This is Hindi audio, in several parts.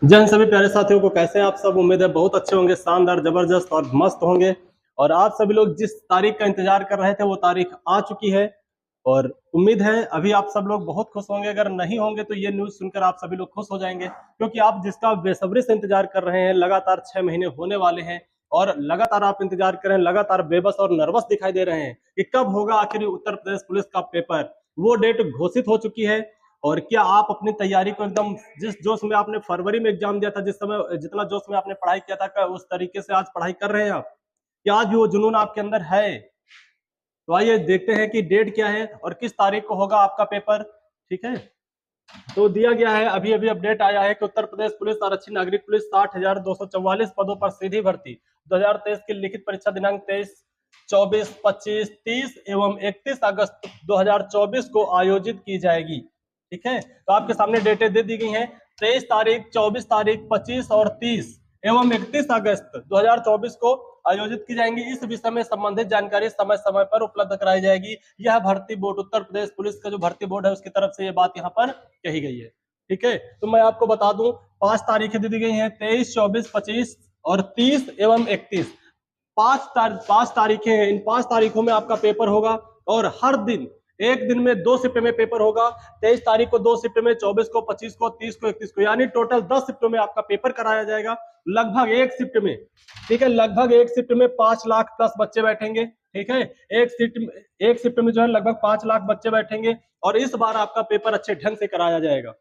जय हिंद सभी प्यारे साथियों को। कैसे हैं आप सब? उम्मीद है बहुत अच्छे होंगे, शानदार, जबरदस्त और मस्त होंगे। और आप सभी लोग जिस तारीख का इंतजार कर रहे थे वो तारीख आ चुकी है। और उम्मीद है अभी आप सब लोग बहुत खुश होंगे। अगर नहीं होंगे तो ये न्यूज सुनकर आप सभी लोग खुश हो जाएंगे, क्योंकि आप जिसका बेसब्री से इंतजार कर रहे हैं, लगातार 6 महीने होने वाले हैं और लगातार आप इंतजार कर रहे हैं, लगातार बेबस और नर्वस दिखाई दे रहे हैं कि कब होगा आखिर उत्तर प्रदेश पुलिस का पेपर। वो डेट घोषित हो चुकी है। और क्या आप अपनी तैयारी को एकदम जिस जोश में आपने फरवरी में एग्जाम दिया था, जिस समय जितना जोश में आपने पढ़ाई किया था, क्या उस तरीके से आज पढ़ाई कर रहे हैं आप? क्या आज भी वो जुनून आपके अंदर है? तो आइए देखते हैं कि डेट क्या है और किस तारीख को होगा आपका पेपर। ठीक है, तो दिया गया है, अभी अभी अपडेट आया है कि उत्तर प्रदेश पुलिस आरक्षी नागरिक पुलिस 60,244 पदों पर सीधी भर्ती 2023 की लिखित परीक्षा दिनांक 23, 24, 25, 30 एवं 31 अगस्त 2024 को आयोजित की जाएगी। ठीक है, तो आपके सामने डेटें दे दी गई हैं। 23 तारीख, 24 तारीख, 25 और 30 एवं 31 अगस्त 2024 को आयोजित की जाएंगी। इस विषय में संबंधित जानकारी समय समय पर उपलब्ध कराई जाएगी। यह भर्ती बोर्ड, उत्तर प्रदेश पुलिस का जो भर्ती बोर्ड है, उसकी तरफ से यह बात यहाँ पर कही गई है। ठीक है, तो मैं आपको बता दूं, 5 तारीखें दे दी गई हैं, 23, 24, 25 और 30 एवं 31। 5 तारीखें हैं। इन 5 तारीखों में आपका पेपर होगा और हर दिन एक दिन में 2 शिफ्ट में पेपर होगा। 23 तारीख को 2 शिफ्ट में, 24 को, 25 को, 30 को, 31 को, यानी टोटल 10 शिफ्टों में आपका पेपर कराया जाएगा। लगभग एक शिफ्ट में, ठीक है, लगभग एक शिफ्ट में 5 लाख प्लस बच्चे बैठेंगे। ठीक है, एक शिफ्ट में जो है लगभग 5 लाख बच्चे बैठेंगे और इस बार आपका पेपर अच्छे ढंग से कराया जाएगा।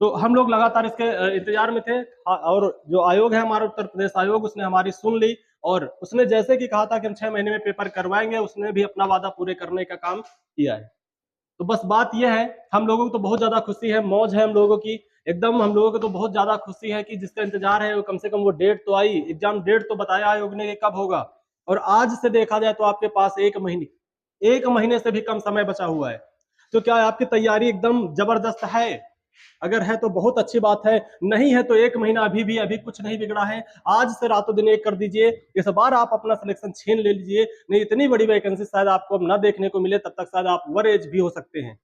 तो हम लोग लगातार इसके इंतजार में थे। और जो आयोग है हमारा उत्तर प्रदेश आयोग, उसने हमारी सुन ली और उसने जैसे कि कहा था कि हम 6 महीने में पेपर करवाएंगे, उसने भी अपना वादा पूरे करने का काम किया है। तो बस बात यह है, हम लोगों को तो बहुत ज्यादा खुशी है, मौज है हम लोगों की एकदम। हम लोगों को तो बहुत ज्यादा खुशी है कि जिसका इंतजार है वो कम से कम वो डेट तो आई, एग्जाम डेट तो बताया आयोग ने कि कब होगा। और आज से देखा जाए तो आपके पास एक महीने से भी कम समय बचा हुआ है। तो क्या आपकी तैयारी एकदम जबरदस्त है? अगर है तो बहुत अच्छी बात है, नहीं है तो एक महीना अभी कुछ नहीं बिगड़ा है। आज से रातों दिन एक कर दीजिए, इस बार आप अपना सिलेक्शन छीन ले लीजिए। नहीं, इतनी बड़ी वैकेंसी शायद आपको अब ना देखने को मिले, तब तक शायद आप वरेज भी हो सकते हैं।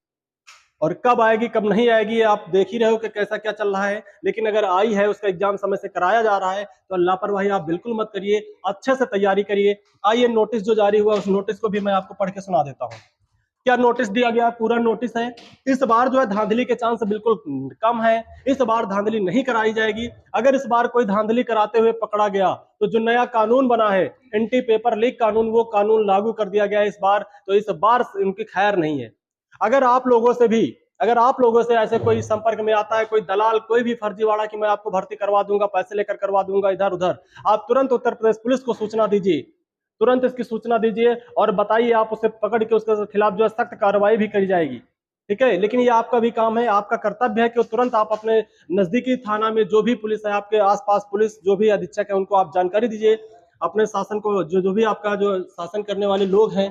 और कब आएगी कब नहीं आएगी आप देख ही रहे हो कि कैसा क्या चल रहा है। लेकिन अगर आई है, उसका एग्जाम समय से कराया जा रहा है, तो लापरवाही आप बिल्कुल मत करिए, अच्छे से तैयारी करिए। आइए, नोटिस जो जारी हुआ उस नोटिस को भी मैं आपको पढ़ के सुना देता हूँ। क्या नोटिस दिया गया? पूरा नोटिस है। इस बार जो है धांधली के चांस बिल्कुल कम है। इस बार धांधली नहीं कराई जाएगी। अगर इस बार कोई धांधली कराते हुए पकड़ा गया तो जो नया कानून बना है, एंटी पेपर लीक कानून, वो कानून लागू कर दिया गया है इस बार। तो इस बार उनकी खैर नहीं है। अगर आप लोगों से भी, अगर आप लोगों से ऐसे कोई संपर्क में आता है, कोई दलाल, कोई भी फर्जीवाड़ा कि मैं आपको भर्ती करवा दूंगा, पैसे लेकर करवा दूंगा इधर उधर, आप तुरंत उत्तर प्रदेश पुलिस को सूचना दीजिए। तुरंत इसकी सूचना दीजिए और बताइए, आप उसे पकड़ के उसके खिलाफ जो है सख्त कार्रवाई भी करी जाएगी। ठीक है, लेकिन ये आपका भी काम है, आपका कर्तव्य है कि तुरंत आप अपने नजदीकी थाना में जो भी पुलिस है, आपके आसपास पुलिस जो भी अधीक्षक है, उनको आप जानकारी दीजिए। अपने शासन को जो भी आपका जो शासन करने वाले लोग हैं,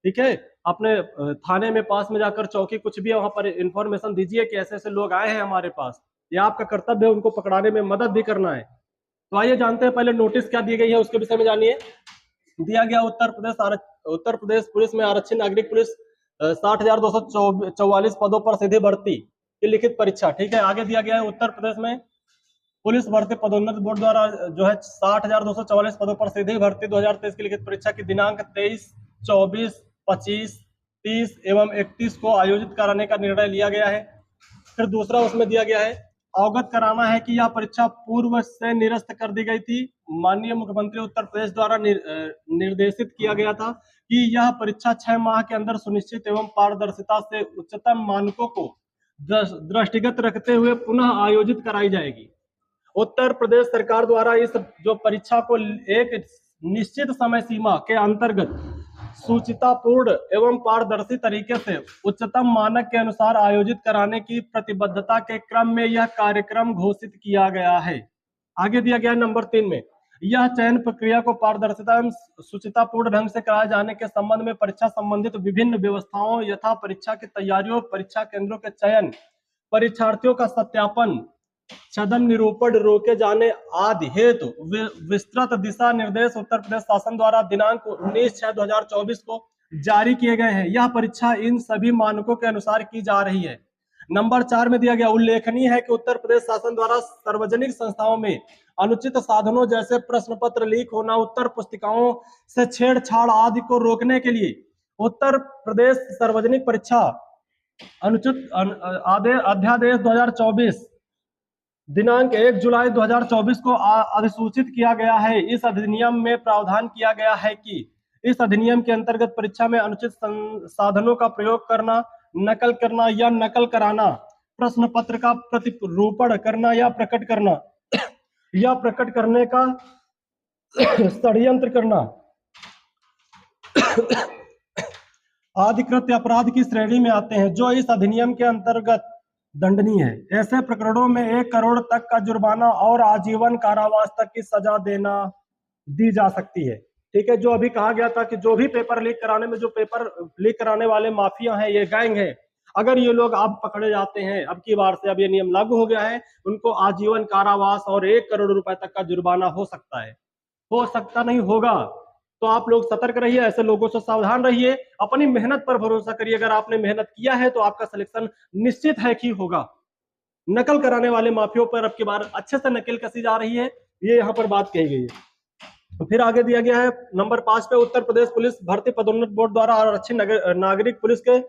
ठीक है, अपने थाने में पास में जाकर चौकी कुछ भी वहां पर इंफॉर्मेशन दीजिए कि ऐसे ऐसे लोग आए हैं हमारे पास। ये आपका कर्तव्य है, उनको पकड़ाने में मदद भी करना है। तो आइए जानते हैं पहले नोटिस क्या दी गई है, उसके विषय में जानिए। दिया गया उत्तर प्रदेश पुलिस में आरक्षी नागरिक पुलिस 60,244 पदों पर सीधी भर्ती की लिखित परीक्षा। ठीक है, आगे दिया गया है, उत्तर प्रदेश में पुलिस भर्ती पदोन्नति बोर्ड द्वारा जो है 60,244 पदों पर सीधी भर्ती 2023 की लिखित परीक्षा की दिनांक 23, 24, 25, 30 एवं 31 को आयोजित कराने का निर्णय लिया गया है। फिर दूसरा उसमें दिया गया है, अवगत कराना है कि यह परीक्षा पूर्व से निरस्त कर दी गई थी। माननीय मुख्यमंत्री उत्तर प्रदेश द्वारा निर्देशित किया गया था कि यह परीक्षा 6 माह के अंदर सुनिश्चित एवं पारदर्शिता से उच्चतम मानकों को दृष्टिगत रखते हुए पुनः आयोजित कराई जाएगी। उत्तर प्रदेश सरकार द्वारा इस जो परीक्षा को एक निश्चित समय सीमा के अंतर्गत सुचितापूर्ण एवं पारदर्शी तरीके से उच्चतम मानक के अनुसार आयोजित कराने की प्रतिबद्धता के क्रम में यह कार्यक्रम घोषित किया गया है। आगे दिया गया नंबर 3 में, यह चयन प्रक्रिया को पारदर्शिता एवं सुचितापूर्ण ढंग से कराए जाने के संबंध में परीक्षा संबंधित विभिन्न व्यवस्थाओं यथा परीक्षा की तैयारियों, परीक्षा केंद्रों के चयन, परीक्षार्थियों का सत्यापन, छदम निरूपण रोके जाने आदि हेतु विस्तृत दिशा निर्देश उत्तर प्रदेश शासन द्वारा दिनांक 19/6/2024 को जारी किए गए हैं। यह परीक्षा इन सभी मानकों के अनुसार की जा रही है। नंबर 4 में दिया गया, उल्लेखनीय है कि उत्तर प्रदेश शासन द्वारा सार्वजनिक संस्थाओं में अनुचित साधनों जैसे प्रश्न पत्र लीक होना, उत्तर पुस्तिकाओं से छेड़छाड़ आदि को रोकने के लिए उत्तर प्रदेश सार्वजनिक परीक्षा अनुचित अध्यादेश 2024 दिनांक 1 जुलाई 2024 को अधिसूचित किया गया है। इस अधिनियम में प्रावधान किया गया है कि इस अधिनियम के अंतर्गत परीक्षा में अनुचित साधनों का प्रयोग करना, नकल करना या नकल कराना, प्रश्न पत्र का प्रतिरूपण करना या प्रकट करना या प्रकट करने का षड्यंत्र करना आदि कृत्य अपराध की श्रेणी में आते हैं, जो इस अधिनियम के अंतर्गत दंडनीय है। ऐसे प्रकरणों में 1 करोड़ तक का जुर्माना और आजीवन कारावास तक की सजा दी जा सकती है। ठीक है, जो अभी कहा गया था कि जो भी पेपर लीक कराने में, जो पेपर लीक कराने वाले माफिया हैं, ये गैंग है, अगर ये लोग अब पकड़े जाते हैं, अब की बार से अब ये नियम लागू हो गया है, उनको आजीवन कारावास और 1 करोड़ रुपए तक का जुर्माना हो सकता है, हो सकता नहीं होगा। तो आप लोग सतर्क रहिए, ऐसे लोगों से सावधान रहिए, अपनी मेहनत पर भरोसा करिए। अगर आपने मेहनत किया है तो आपका सिलेक्शन निश्चित है कि होगा। नकल कराने वाले माफियों पर अब की बार अच्छे से नकेल कसी जा रही है, ये यहाँ पर बात कही गई है। फिर आगे दिया गया है नंबर 5 पे, उत्तर प्रदेश पुलिस भर्ती पदोन्नत बोर्ड द्वारा आरक्षित नागरिक पुलिस के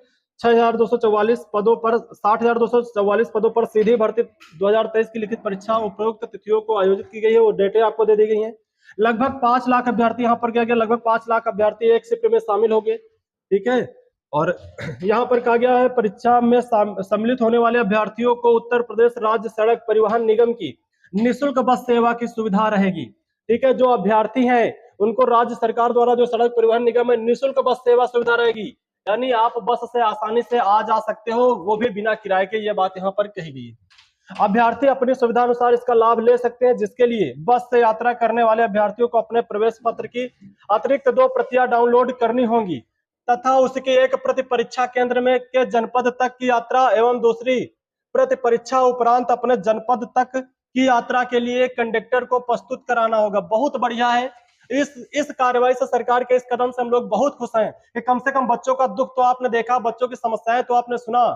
6244 पदों पर 60,244 पदों पर सीधी भर्ती 2023 की लिखित परीक्षा उपरोक्त तिथियों को आयोजित की गई है। वो डेटें आपको दे दी गई हैं। लगभग 5 लाख अभ्यर्थी यहाँ पर क्या गया, लगभग 5 लाख अभ्यर्थी एक शिफ्ट में शामिल हो गए। ठीक है, और यहाँ पर कहा गया है परीक्षा में सम्मिलित होने वाले अभ्यर्थियों को उत्तर प्रदेश राज्य सड़क परिवहन निगम की निःशुल्क बस सेवा की सुविधा रहेगी। ठीक है, जो अभ्यर्थी हैं उनको राज्य सरकार द्वारा, जो सड़क परिवहन निगम है, निःशुल्क बस सेवा सुविधा रहेगी, यानी आप बस से आसानी से आ जा सकते हो, वो भी बिना किराए के। ये बात यहाँ पर कही गई है। अभ्यर्थी अपनी सुविधा अनुसार इसका लाभ ले सकते हैं, जिसके लिए बस से यात्रा करने वाले अभ्यर्थियों को अपने प्रवेश पत्र की अतिरिक्त 2 प्रतियां डाउनलोड करनी होंगी तथा उसकी एक प्रति परीक्षा केंद्र में के जनपद तक की यात्रा एवं दूसरी प्रति परीक्षा उपरांत अपने जनपद तक की यात्रा के लिए कंडक्टर को प्रस्तुत कराना होगा। बहुत बढ़िया है। इस कार्रवाई से, सरकार के इस कदम से हम लोग बहुत खुश हैं कि कम से कम बच्चों का दुख तो आपने देखा, बच्चों की समस्याएं तो आपने सुना।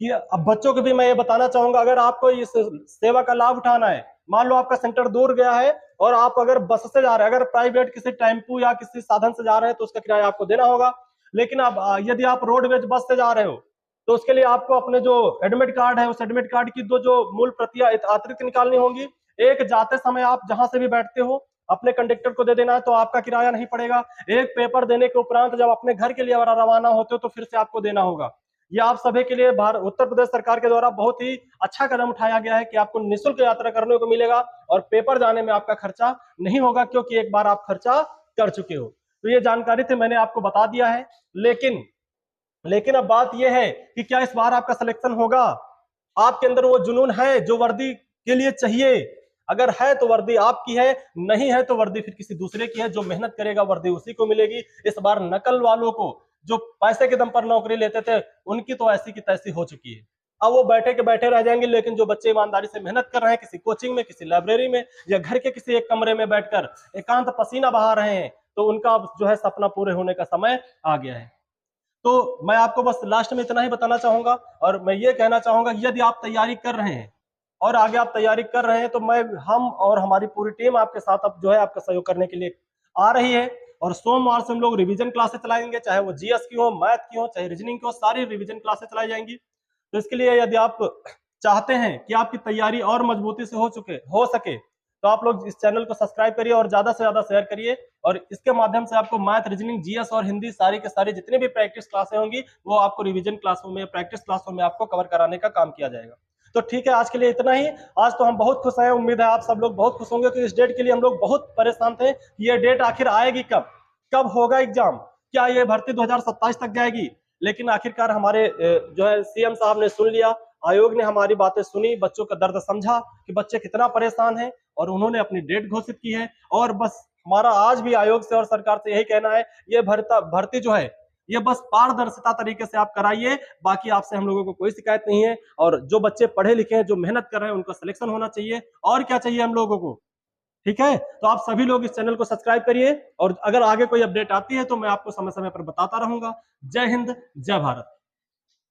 कि अब बच्चों को भी मैं ये बताना चाहूंगा, अगर आपको इस सेवा का लाभ उठाना है, मान लो आपका सेंटर दूर गया है और आप अगर बस से जा रहे हैं, अगर प्राइवेट किसी टेम्पू या किसी साधन से जा रहे हैं तो उसका किराया आपको देना होगा। लेकिन अब यदि आप रोडवेज बस से जा रहे हो तो उसके लिए आपको अपने जो एडमिट कार्ड है, उस एडमिट कार्ड की 2 जो मूल प्रतियां अतिरिक्त निकालनी होंगी। एक, जाते समय आप जहां से भी बैठते हो अपने कंडक्टर को दे देना है, तो आपका किराया नहीं पड़ेगा। एक, पेपर देने के उपरांत जब अपने घर के लिए रवाना होते हो तो फिर से आपको देना होगा। यह आप सभी के लिए उत्तर प्रदेश सरकार के द्वारा बहुत ही अच्छा कदम उठाया गया है कि आपको निःशुल्क यात्रा करने को मिलेगा और पेपर जाने में आपका खर्चा नहीं होगा, क्योंकि एक बार आप खर्चा कर चुके हो। तो ये जानकारी थी, मैंने आपको बता दिया है। लेकिन अब बात यह है कि क्या इस बार आपका सिलेक्शन होगा? आपके अंदर वो जुनून है जो वर्दी के लिए चाहिए? अगर है तो वर्दी आपकी है, नहीं है तो वर्दी फिर किसी दूसरे की है। जो मेहनत करेगा वर्दी उसी को मिलेगी। इस बार नकल वालों को, जो पैसे के दम पर नौकरी लेते थे, उनकी तो ऐसी की तैसी हो चुकी है। अब वो बैठे के बैठे रह जाएंगे। लेकिन जो बच्चे ईमानदारी से मेहनत कर रहे हैं, किसी कोचिंग में, किसी लाइब्रेरी में या घर के किसी एक कमरे में बैठकर एकांत पसीना बहा रहे हैं, तो उनका जो है सपना पूरे होने का समय आ गया है। तो मैं आपको बस लास्ट में इतना ही बताना चाहूंगा, और मैं ये कहना चाहूंगा कि यदि आप तैयारी कर रहे हैं और आगे आप तैयारी कर रहे हैं, तो हम और हमारी पूरी टीम आपके साथ अब जो है आपका सहयोग करने के लिए आ रही है। और सोमवार से हम लोग रिवीजन क्लासेस चलाएंगे, चाहे वो जीएस की हो, मैथ की हो, चाहे रीजनिंग की हो, सारी रिवीजन क्लासेस चलाई जाएंगी। तो इसके लिए यदि आप चाहते हैं कि आपकी तैयारी और मजबूती से हो सके, तो आप लोग इस चैनल को सब्सक्राइब करिए और ज्यादा से ज्यादा शेयर करिए। और इसके माध्यम से आपको मैथ, रीजनिंग, जीएस और हिंदी सारी के सारी जितनी भी प्रैक्टिस क्लासें होंगी, वो आपको रिवीजन क्लासों में, प्रैक्टिस क्लासों में आपको कवर कराने का काम किया जाएगा। तो ठीक है, आज के लिए इतना ही। आज तो हम बहुत खुश हैं, उम्मीद है आप सब लोग बहुत खुश होंगे। तो इस डेट के लिए हम लोग बहुत परेशान थे कि ये डेट आखिर आएगी कब होगा एग्जाम, क्या ये भर्ती 2027 तक जाएगी? लेकिन आखिरकार हमारे जो है सीएम साहब ने सुन लिया, आयोग ने हमारी बातें सुनी, बच्चों का दर्द समझा कि बच्चे कितना परेशान हैं, और उन्होंने अपनी डेट घोषित की है। और बस हमारा आज भी आयोग से और सरकार से यही कहना है, ये भर्ती जो है ये बस पारदर्शिता तरीके से आप कराइए। बाकी आपसे हम लोगों को कोई शिकायत नहीं है। और जो बच्चे पढ़े लिखे हैं, जो मेहनत कर रहे हैं, उनका सिलेक्शन होना चाहिए। और क्या चाहिए हम लोगों को? ठीक है, तो आप सभी लोग इस चैनल को सब्सक्राइब करिए, और अगर आगे कोई अपडेट आती है तो मैं आपको समय समय पर बताता रहूंगा। जय हिंद, जय भारत।